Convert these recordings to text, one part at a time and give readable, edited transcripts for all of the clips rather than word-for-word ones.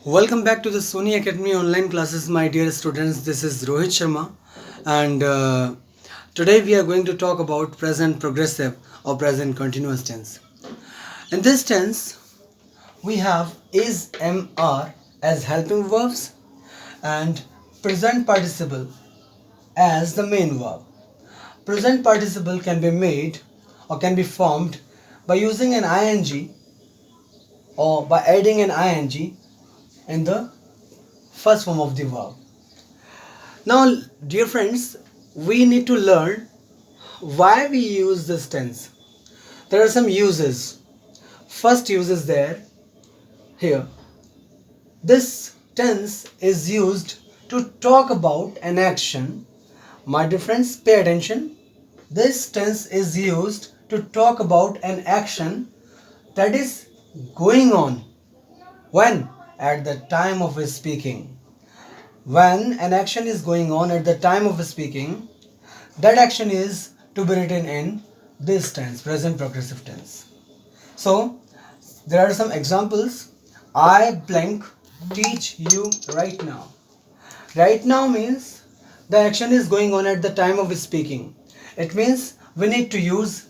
Welcome back to the Sony Academy online classes, my dear students. This is Rohit Sharma, and today we are going to talk about present progressive or present continuous tense. In this tense, we have is, am, are as helping verbs and present participle as the main verb. Present participle can be made or can be formed by using an ing or by adding an ing in the first form of the verb. Now, dear friends, we need to learn why we use this tense. There are some uses. First use is there here. This tense is used to talk about an action. My dear friends, pay attention. This tense is used to talk about an action that is going on. When? At the time of speaking. When an action is going on at the time of speaking, that action is to be written in this tense, present progressive tense. So, there are some examples. I blank teach you right now. Right now means the action is going on at the time of speaking. It means we need to use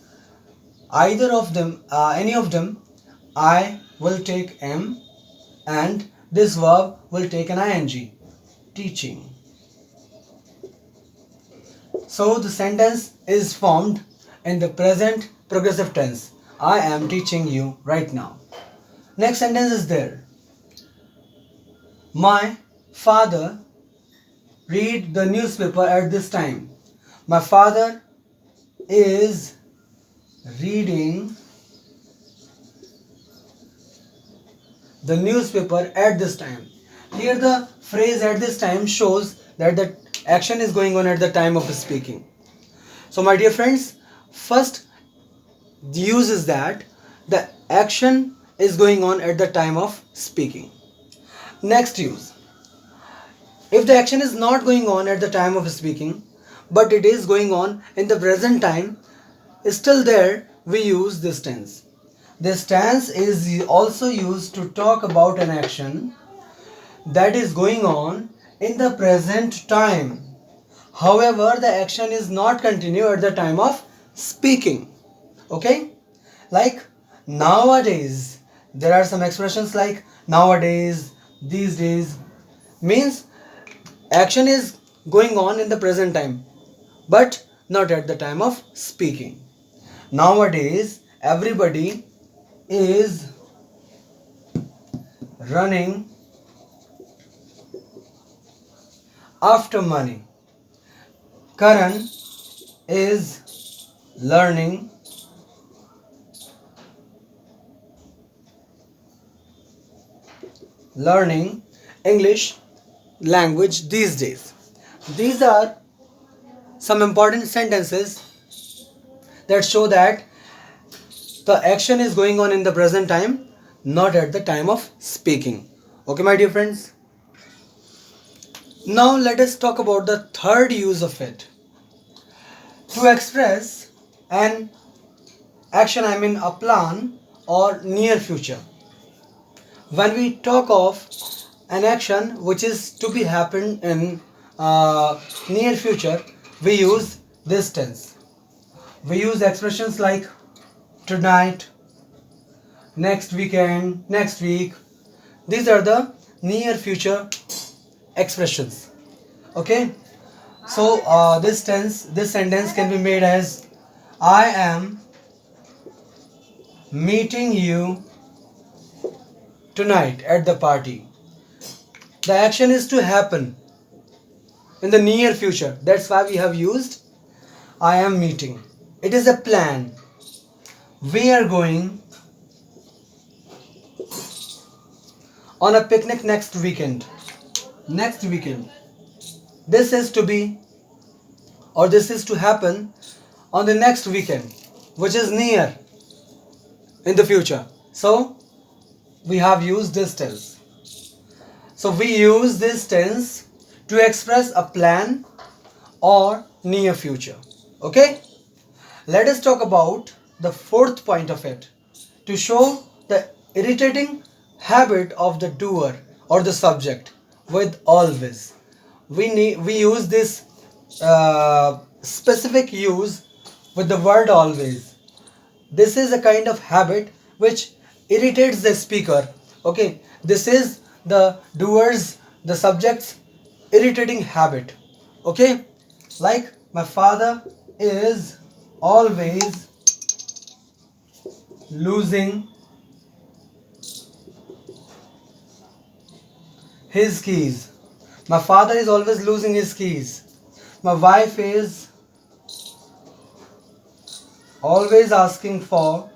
either of them, any of them. I will take am and this verb will take an ing, teaching. So the sentence is formed in the present progressive tense. I am teaching you right now. Next sentence is there. My father read the newspaper at this time. My father is reading the newspaper at this time. Here the phrase at this time shows that the action is going on at the time of speaking. So my dear friends, first use is that the action is going on at the time of speaking. Next use. If the action is not going on at the time of speaking, but it is going on in the present time, still there we use this tense. This tense is also used to talk about an action that is going on in the present time. However, the action is not continued at the time of speaking. Okay? Like nowadays, there are some expressions like nowadays, these days, means action is going on in the present time, but not at the time of speaking. Nowadays, everybody is running after money. Karan is learning English language these days. These are some important sentences that show that the action is going on in the present time, not at the time of speaking. Okay, my dear friends. Now let us talk about the third use of it. To express an action, I mean a plan or near future. When we talk of an action which is to be happen in near future, we use this tense. We use expressions like tonight, next weekend, next week. These are the near future expressions. Okay, so this sentence can be made as I am meeting you tonight at the party. The action is to happen in the near future. That's why we have used I am meeting. It is a plan. We are going on a picnic next weekend. Next weekend. This is to be or this is to happen on the next weekend, which is near in the future. So we have used this tense. So we use this tense to express a plan or near future. Okay? Let us talk about the fourth point of it to show the irritating habit of the doer or the subject with always. We use this specific use with the word always. This is a kind of habit which irritates the speaker. Okay, this is the doers, the subject's irritating habit. Okay, like my father is always losing his keys. My father is always losing his keys. My wife is always asking for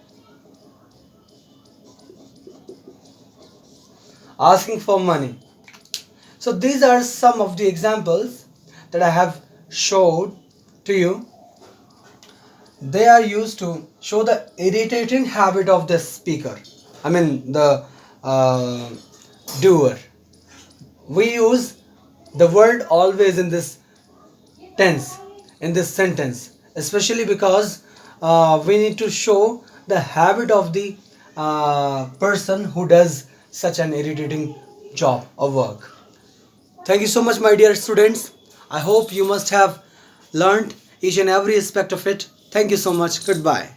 money. So these are some of the examples that I have showed to you. They are used to show the irritating habit of the speaker. I mean the doer. We use the word always in this tense, in this sentence, especially because we need to show the habit of the person who does such an irritating job or work. Thank you so much, my dear students. I hope you must have learned each and every aspect of it. Thank you so much. Goodbye.